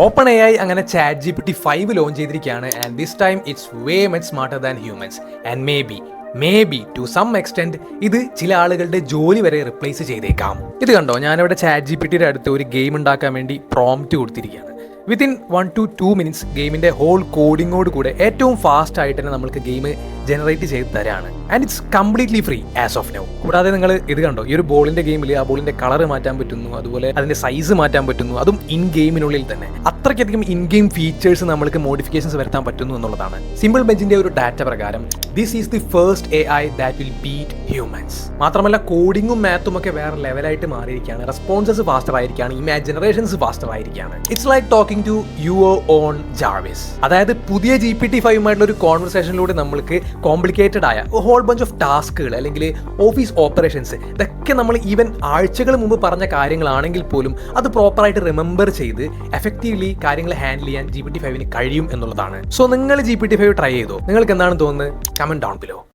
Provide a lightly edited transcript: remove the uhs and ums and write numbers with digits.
OpenAI അങ്ങനെ ChatGPT 5 launch ചെയ്തിരിക്കുകയാണ് and this time it's way much smarter than humans and may be to some extent ഇത് ചില ആളുകളുടെ ജോലി വരെ റിപ്ലേസ് ചെയ്തേക്കാം. ഇത് കണ്ടോ, ഞാനിവിടെ ChatGPTയുടെ അടുത്ത് ഒരു ഗെയിം ഉണ്ടാക്കാൻ വേണ്ടി പ്രോംപ്റ്റ് കൊടുത്തിരിക്കുകയാണ്. വിത്തിൻ 1 to 2 minutes ഗെയിമിൻ്റെ ഹോൾ കോഡിങ്ങോട് കൂടെ ഏറ്റവും ഫാസ്റ്റ് ആയിട്ട് തന്നെ നമുക്ക് ഗെയിം ജനറേറ്റ് ചെയ്ത് തരാണ് and it's completely free as of now. കൂടാതെ നിങ്ങൾ ഇത് കണ്ടോ, ഈ ഒരു ബോളിൻ്റെ ഗെയിമിൽ ആ ബോളിൻ്റെ കളർ മാറ്റാൻ പറ്റുന്നു, അതുപോലെ അതിൻ്റെ സൈസ് മാറ്റാൻ പറ്റുന്നു, അതും ഇൻ ഗെയിമിനുള്ളിൽ തന്നെ. അത്രയ്ക്കധികം ഇൻ ഗെയിം ഫീച്ചേഴ്സ് നമുക്ക് മോഡിഫിക്കേഷൻസ് വരുത്താൻ പറ്റുന്നു എന്നുള്ളതാണ്. സിമ്പിൾ ബെഞ്ചിൻ്റെ ഒരു ഡാറ്റ പ്രകാരം this is the first AI that will beat humans. മാത്രമല്ല കോഡിങ്ങും മാത്തും ഒക്കെ വേറെ ലെവലായിട്ട് മാറിയിരിക്കുകയാണ്. റെസ്പോൺസസ് ഫാസ്റ്റർ ആയിരിക്കുകയാണ്, ഇമാജ് ജനറേഷൻസ് ഫാസ്റ്റർ ആയിരിക്കുകയാണ്. It's like talking to your own Jarvis. അതായത് പുതിയ GPT-5 ഒരു കോൺവെർസേഷനിലൂടെ നമ്മൾക്ക് കോംപ്ലിക്കേറ്റഡ് ആയ ഹോൾ ബഞ്ച് ഓഫ് ടാസ്കുകൾ അല്ലെങ്കിൽ ഓഫീസ് ഓപ്പറേഷൻസ് ഇതൊക്കെ നമ്മൾ ഈവൻ ആഴ്ചകൾ മുമ്പ് പറഞ്ഞ കാര്യങ്ങളാണെങ്കിൽ പോലും അത് പ്രോപ്പറായിട്ട് റിമെമ്പർ ചെയ്ത് എഫക്റ്റീവ്ലി കാര്യങ്ങൾ ഹാൻഡിൽ ചെയ്യാൻ GPT-5 കഴിയും എന്നുള്ളതാണ്. സോ നിങ്ങൾ GPT-5 ട്രൈ ചെയ്തോ? നിങ്ങൾക്ക് എന്താണ് തോന്നുന്നത്? Comment down below.